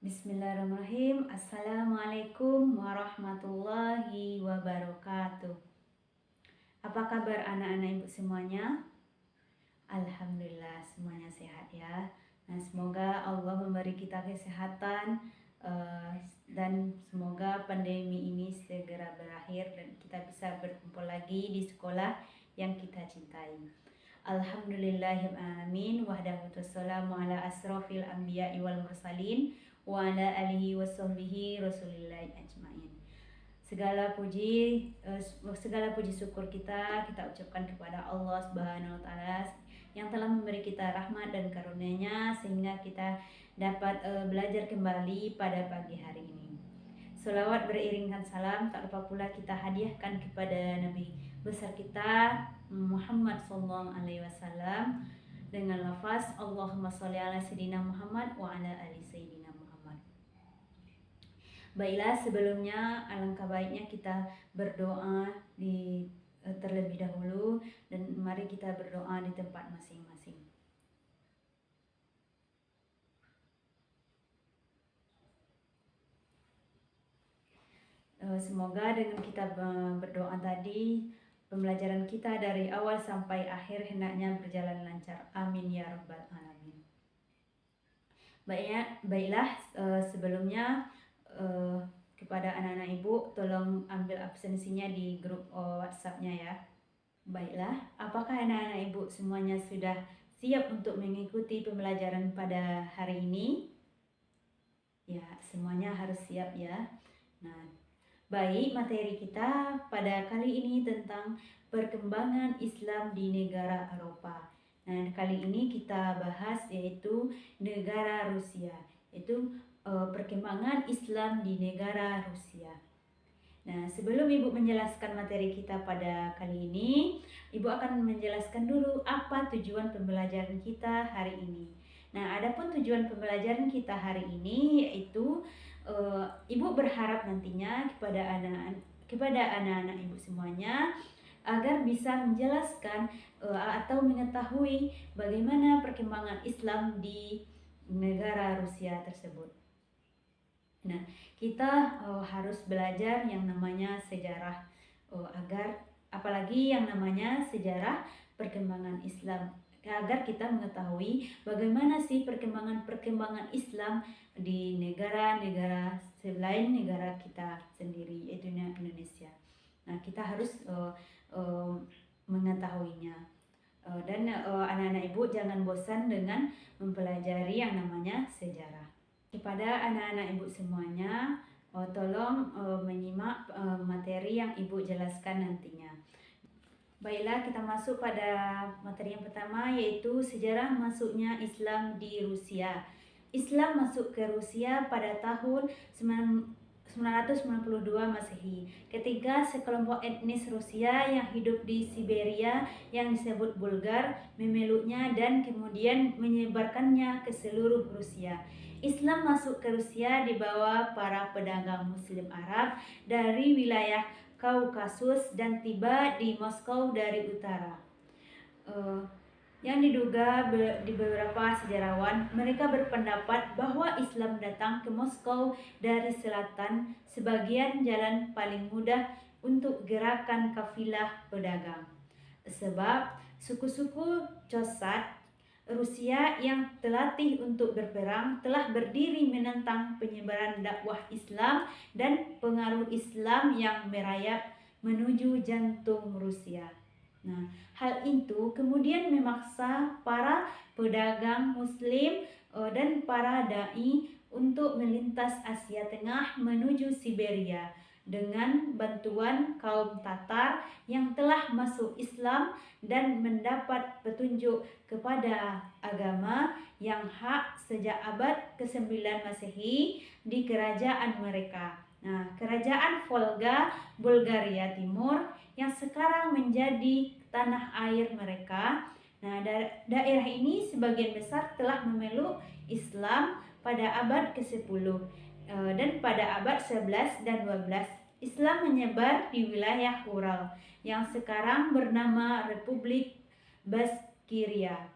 Bismillahirrahmanirrahim. Assalamualaikum warahmatullahi wabarakatuh. Apa kabar anak-anak ibu semuanya? Alhamdulillah semuanya sehat ya. Nah, semoga Allah memberi kita kesehatan dan semoga pandemi ini segera berakhir dan kita bisa berkumpul lagi di sekolah yang kita cintai. Alhamdulillahil alamin wahdahu wassalamu ala asrofil anbiya'i wal mursalin wa ala alihi washabbihi rasulillahi ajmain. Segala puji syukur kita ucapkan kepada Allah Subhanahu wa taala yang telah memberi kita rahmat dan karunia-Nya sehingga kita dapat belajar kembali pada pagi hari ini. Selawat beriringkan salam tak lupa pula kita hadiahkan kepada Nabi besar kita Muhammad sallallahu alaihi wasallam dengan lafaz Allahumma sholli ala sayyidina Muhammad wa ala ali sayyidina Muhammad. Baiklah, sebelumnya alangkah baiknya kita berdoa di terlebih dahulu dan mari kita berdoa di tempat masing-masing. Semoga dengan kita berdoa tadi, pembelajaran kita dari awal sampai akhir hendaknya berjalan lancar. Amin ya rabbal alamin. Baiklah, sebelumnya kepada anak-anak ibu tolong ambil absensinya di grup WhatsApp-nya ya. Baiklah, apakah anak-anak ibu semuanya sudah siap untuk mengikuti pembelajaran pada hari ini? Ya, semuanya harus siap ya. Nah, baik, materi kita pada kali ini tentang perkembangan Islam di negara Eropa. Nah, kali ini kita bahas yaitu negara Rusia, yaitu perkembangan Islam di negara Rusia. Nah, sebelum Ibu menjelaskan materi kita pada kali ini, Ibu akan menjelaskan dulu apa tujuan pembelajaran kita hari ini. Nah, adapun tujuan pembelajaran kita hari ini yaitu Ibu berharap nantinya kepada anak-anak Ibu semuanya agar bisa menjelaskan atau mengetahui bagaimana perkembangan Islam di negara Rusia tersebut. Nah, kita harus belajar yang namanya sejarah agar apalagi yang namanya sejarah perkembangan Islam agar kita mengetahui bagaimana sih perkembangan Islam di negara-negara selain negara kita sendiri yaitu Indonesia. Nah, kita harus mengetahuinya. Dan anak-anak ibu jangan bosan dengan mempelajari yang namanya sejarah. Kepada anak-anak ibu semuanya, tolong menyimak materi yang ibu jelaskan nantinya. Baiklah, kita masuk pada materi yang pertama yaitu sejarah masuknya Islam di Rusia. Islam masuk ke Rusia pada tahun 992 Masehi ketika sekelompok etnis Rusia yang hidup di Siberia yang disebut Bulgar memeluknya dan kemudian menyebarkannya ke seluruh Rusia. Islam masuk ke Rusia dibawa para pedagang Muslim Arab dari wilayah Kaukasus dan tiba di Moskow dari utara. Yang diduga di beberapa sejarawan, mereka berpendapat bahwa Islam datang ke Moskow dari selatan, sebagian jalan paling mudah untuk gerakan kafilah pedagang. Sebab suku-suku Cossack Rusia yang terlatih untuk berperang telah berdiri menentang penyebaran dakwah Islam dan pengaruh Islam yang merayap menuju jantung Rusia. Nah, hal itu kemudian memaksa para pedagang Muslim dan para dai untuk melintas Asia Tengah menuju Siberia dengan bantuan kaum Tatar yang telah masuk Islam dan mendapat petunjuk kepada agama yang hak sejak abad ke-9 Masehi di kerajaan mereka. Nah, kerajaan Volga, Bulgaria Timur yang sekarang menjadi tanah air mereka. Nah, daerah ini sebagian besar telah memeluk Islam pada abad ke-10 dan pada abad 11 dan 12 Islam menyebar di wilayah Ural yang sekarang bernama Republik Baskiria.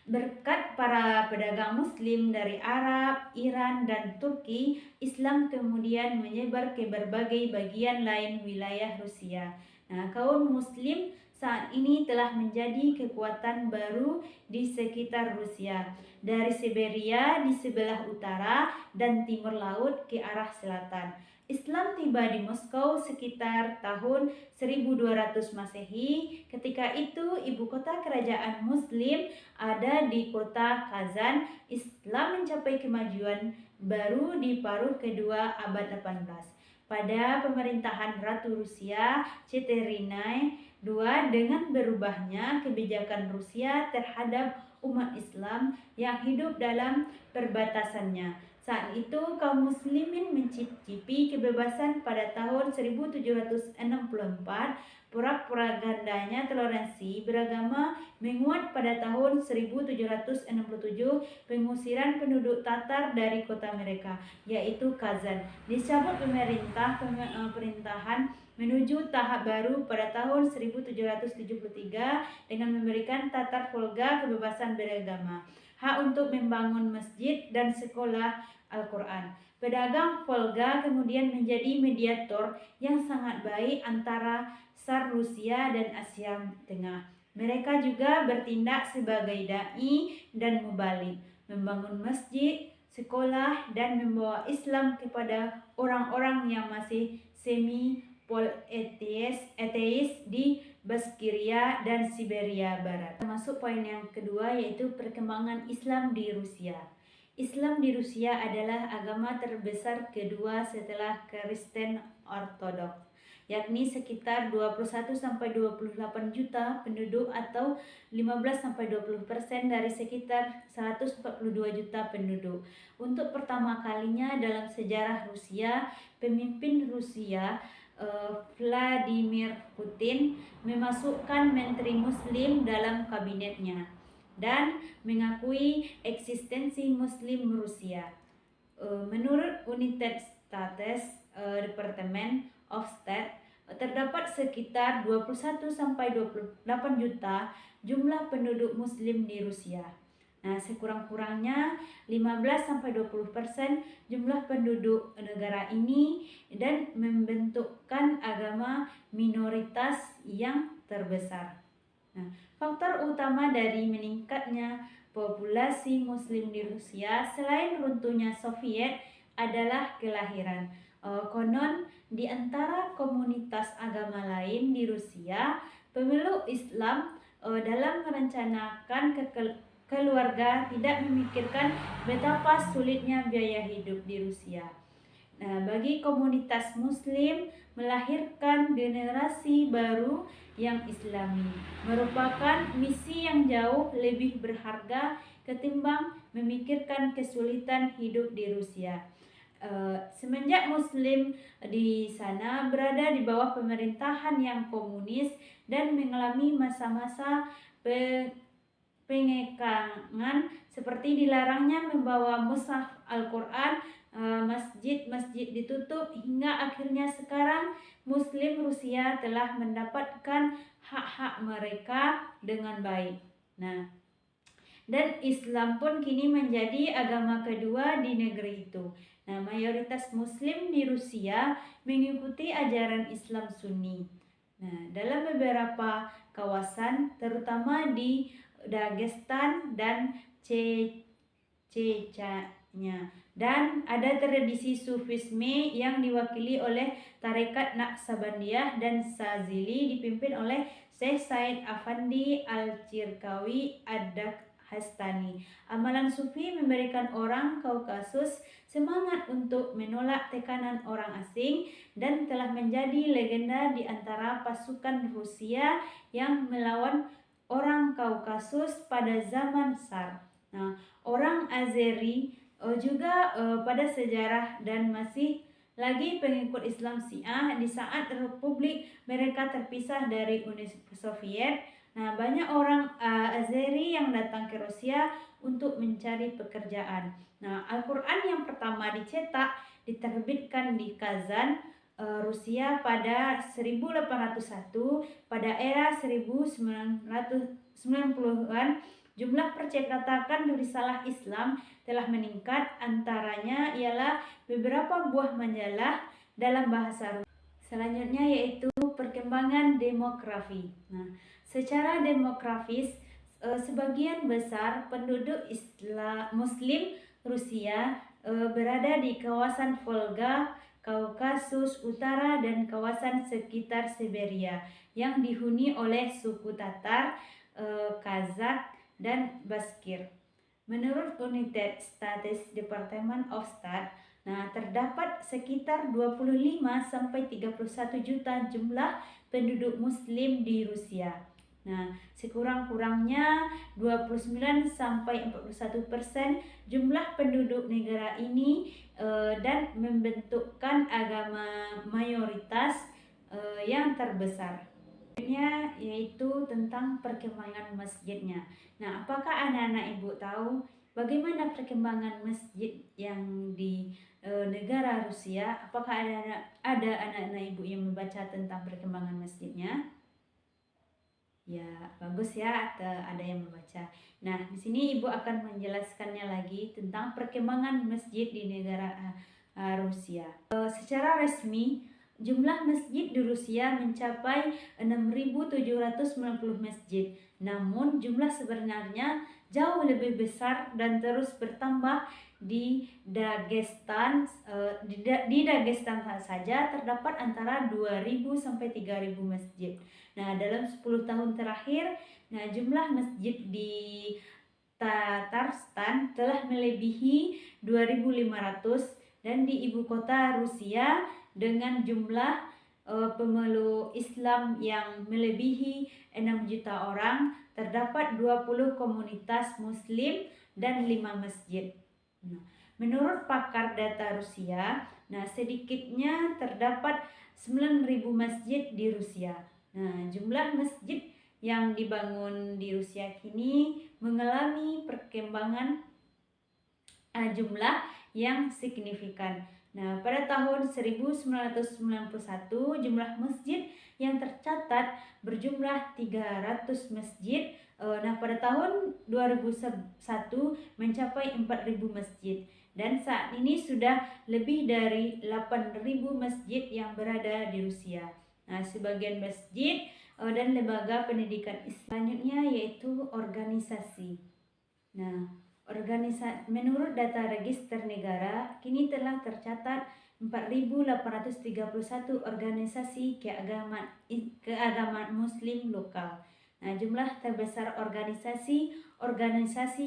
Berkat para pedagang Muslim dari Arab, Iran, dan Turki, Islam kemudian menyebar ke berbagai bagian lain wilayah Rusia. Nah, kaum Muslim saat ini telah menjadi kekuatan baru di sekitar Rusia, dari Siberia di sebelah utara dan timur laut ke arah selatan. Islam tiba di Moskow sekitar tahun 1200 Masehi. Ketika itu, ibu kota kerajaan Muslim ada di kota Kazan. Islam mencapai kemajuan baru di paruh kedua abad 18. Pada pemerintahan Ratu Rusia Katerina II, dengan berubahnya kebijakan Rusia terhadap umat Islam yang hidup dalam perbatasannya. Saat itu kaum muslimin mencicipi kebebasan pada tahun 1764. Propagandanya toleransi beragama menguat pada tahun 1767, pengusiran penduduk Tatar dari kota mereka, yaitu Kazan. Dicabut pemerintahan menuju tahap baru pada tahun 1773 dengan memberikan Tatar Volga kebebasan beragama, hak untuk membangun masjid dan sekolah Al-Quran. Pedagang Volga kemudian menjadi mediator yang sangat baik antara Tsar Rusia dan Asia Tengah. Mereka juga bertindak sebagai dai dan mubalik, membangun masjid, sekolah, dan membawa Islam kepada orang-orang yang masih ateis di Baskiria dan Siberia Barat. Masuk poin yang kedua, yaitu perkembangan Islam di Rusia. Islam di Rusia adalah agama terbesar kedua setelah Kristen Ortodoks, yakni sekitar 21-28 juta penduduk atau 15-20% dari sekitar 142 juta penduduk. Untuk pertama kalinya dalam sejarah Rusia, pemimpin Rusia Vladimir Putin memasukkan menteri Muslim dalam kabinetnya dan mengakui eksistensi Muslim Rusia. Menurut Universitas Department of State, terdapat sekitar 21-28 juta jumlah penduduk Muslim di Rusia. Nah, sekurang-kurangnya 15-20% jumlah penduduk negara ini dan membentukkan agama minoritas yang terbesar. Nah, faktor utama dari meningkatnya populasi Muslim di Rusia selain runtuhnya Soviet adalah kelahiran. Konon di antara komunitas agama lain di Rusia, pemeluk Islam dalam merencanakan keluarga tidak memikirkan betapa sulitnya biaya hidup di Rusia. Nah, bagi komunitas Muslim, melahirkan generasi baru yang Islami merupakan misi yang jauh lebih berharga ketimbang memikirkan kesulitan hidup di Rusia. Semenjak Muslim di sana berada di bawah pemerintahan yang komunis dan mengalami masa-masa pengekangan seperti dilarangnya membawa mushaf Al-Quran, masjid-masjid ditutup, hingga akhirnya sekarang Muslim Rusia telah mendapatkan hak-hak mereka dengan baik. Nah, dan Islam pun kini menjadi agama kedua di negeri itu. Nah, mayoritas Muslim di Rusia mengikuti ajaran Islam Sunni. Nah, dalam beberapa kawasan, terutama di Dagestan dan Chechnya, dan ada tradisi Sufisme yang diwakili oleh tarekat Naqsabandiyah dan Sazili dipimpin oleh Syekh Said Afandi Al-Chirkawi Ad-Daghestani. Amalan Sufi memberikan orang Kaukasus semangat untuk menolak tekanan orang asing dan telah menjadi legenda di antara pasukan Rusia yang melawan orang Kaukasus pada zaman Tsar. Nah, orang Azeri juga pada sejarah dan masih lagi pengikut Islam Syiah di saat Republik mereka terpisah dari Uni Soviet. Nah, banyak orang Azeri yang datang ke Rusia untuk mencari pekerjaan. Nah, Al-Quran yang pertama dicetak diterbitkan di Kazan, Rusia pada 1801. Pada era 1990-an Jumlah percetakan risalah Islam telah meningkat, antaranya ialah beberapa buah majalah dalam bahasa Rusia. Selanjutnya yaitu perkembangan demografi. Nah, secara demografis, sebagian besar penduduk Muslim Rusia berada di kawasan Volga, Kaukasus Utara, dan kawasan sekitar Siberia yang dihuni oleh suku Tatar, Kazakh, dan Baskir. Menurut United States Department of State, terdapat sekitar 25-31 juta jumlah penduduk Muslim di Rusia. Sekurang-kurangnya 29-41% jumlah penduduk negara ini dan membentukkan agama mayoritas yang terbesar. Yaitu tentang perkembangan masjidnya. Apakah anak-anak ibu tahu bagaimana perkembangan masjid yang di negara Rusia? Apakah ada anak-anak ibu yang membaca tentang perkembangan masjidnya? Ya, bagus ya, ada yang membaca. Di sini ibu akan menjelaskannya lagi tentang perkembangan masjid di negara Rusia. Secara resmi, jumlah masjid di Rusia mencapai 6.790 masjid. Namun jumlah sebenarnya jauh lebih besar dan terus bertambah di Dagestan. Di Dagestan saja terdapat antara 2.000 sampai 3.000 masjid. Dalam 10 tahun terakhir, jumlah masjid di Tatarstan telah melebihi 2.500 dan di ibu kota Rusia dengan jumlah pemeluk Islam yang melebihi 6 juta orang, terdapat 20 komunitas Muslim dan 5 masjid. Menurut pakar data Rusia, sedikitnya terdapat 9.000 masjid di Rusia. Jumlah masjid yang dibangun di Rusia kini mengalami perkembangan jumlah yang signifikan. Pada tahun 1991 jumlah masjid yang tercatat berjumlah 300 masjid. Pada tahun 2001 mencapai 4.000 masjid. Dan saat ini sudah lebih dari 8.000 masjid yang berada di Rusia. Sebagian masjid dan lembaga pendidikan selanjutnya yaitu organisasi. Menurut data Register Negara, kini telah tercatat 4.831 organisasi keagamaan Muslim lokal. Jumlah terbesar organisasi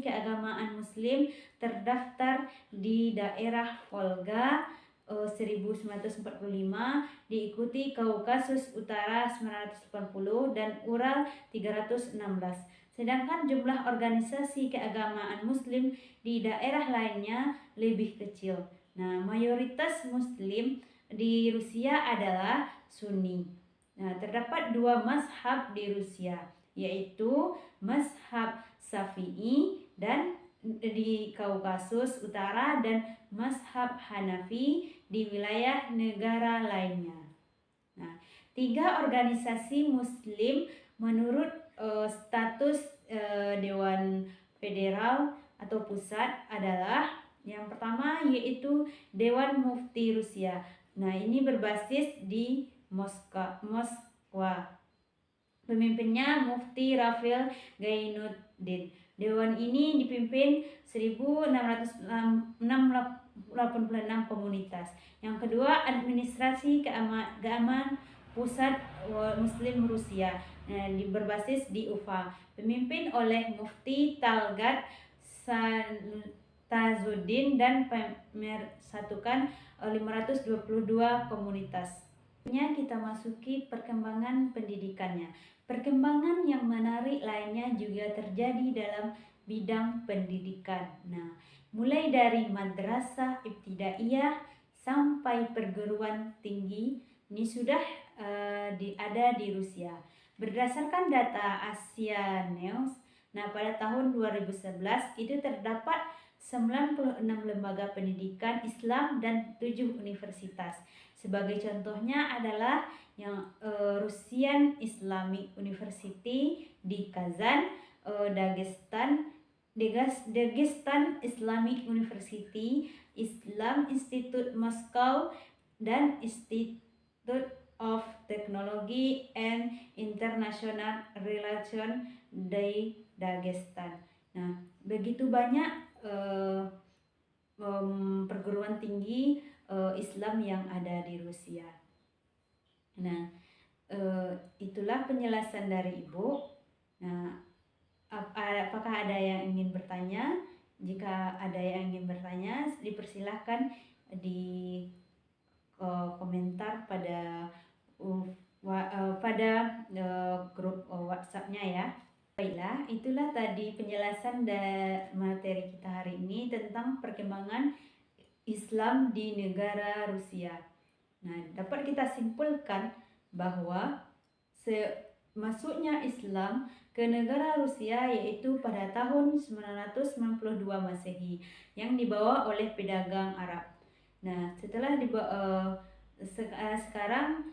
keagamaan Muslim terdaftar di daerah Volga 1945, diikuti Kaukasus Utara 980 dan Ural 316. Sedangkan jumlah organisasi keagamaan Muslim di daerah lainnya lebih kecil. Mayoritas Muslim di Rusia adalah Sunni. Terdapat 2 mazhab di Rusia, yaitu mazhab Syafi'i dan di Kaukasus Utara dan mazhab Hanafi di wilayah negara lainnya. 3 organisasi Muslim menurut status Dewan Federal atau Pusat adalah yang pertama yaitu Dewan Mufti Rusia. Ini berbasis di Moskwa. Pemimpinnya Mufti Rafael Gainuddin. Dewan ini dipimpin 1.686 komunitas. Yang kedua, administrasi keagamaan Pusat Muslim Rusia berbasis di Ufa, pemimpin oleh Mufti Talgat Tazuddin dan pemersatukan 522 komunitas. Kita masuki perkembangan pendidikannya. Perkembangan yang menarik lainnya juga terjadi dalam bidang pendidikan. Mulai dari madrasah ibtidaiyah sampai perguruan tinggi ini sudah ada di Rusia. Berdasarkan data Asia News, pada tahun 2011 itu terdapat 96 lembaga pendidikan Islam dan 7 universitas. Sebagai contohnya adalah yang Russian Islamic University di Kazan, Dagestan Islamic University, Islam Institute Moscow, dan Institute of Technology and International Relations di Dagestan. Nah, begitu banyak perguruan tinggi Islam yang ada di Rusia. Nah, itulah penjelasan dari Ibu. Nah, apakah ada yang ingin bertanya? Jika ada yang ingin bertanya, dipersilahkan di komentar pada grup WhatsApp-nya ya. Baiklah, itulah tadi penjelasan dari materi kita hari ini tentang perkembangan Islam di negara Rusia. Nah, dapat kita simpulkan bahwa masuknya Islam ke negara Rusia yaitu pada tahun 992 Masehi yang dibawa oleh pedagang Arab. Nah, setelah sekarang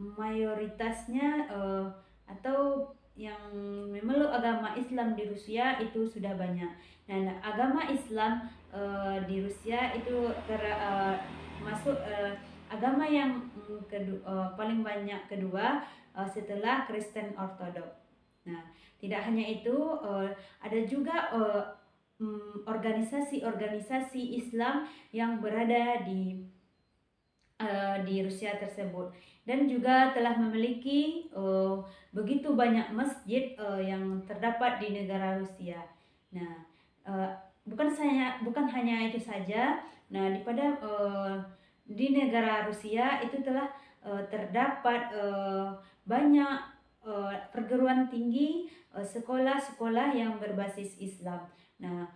mayoritasnya atau yang memeluk agama Islam di Rusia itu sudah banyak. Dan agama Islam di Rusia itu masuk agama yang paling banyak kedua setelah Kristen Ortodoks. Nah, tidak hanya itu, ada juga organisasi-organisasi Islam yang berada di Rusia tersebut, dan juga telah memiliki begitu banyak masjid yang terdapat di negara Rusia. Nah, bukan hanya itu saja. Nah, di negara Rusia itu telah terdapat banyak perguruan tinggi, sekolah-sekolah yang berbasis Islam. Nah,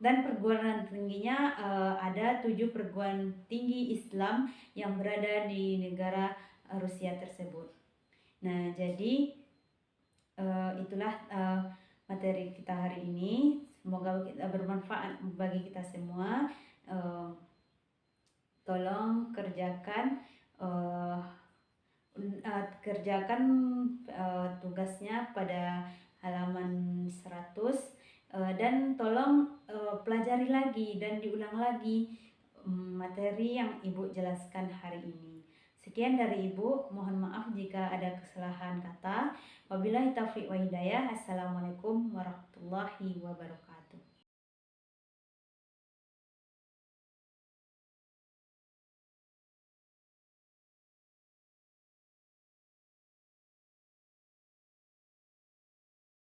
dan perguruan tingginya ada 7 perguruan tinggi Islam yang berada di negara Rusia tersebut. Nah, jadi itulah materi kita hari ini. Semoga bermanfaat bagi kita semua. Tolong kerjakan tugasnya pada halaman 100, dan tolong pelajari lagi dan diulang lagi materi yang Ibu jelaskan hari ini. Sekian dari Ibu, mohon maaf jika ada kesalahan kata. Wabillahi taufiq wa hidayah. Assalamualaikum warahmatullahi wabarakatuh.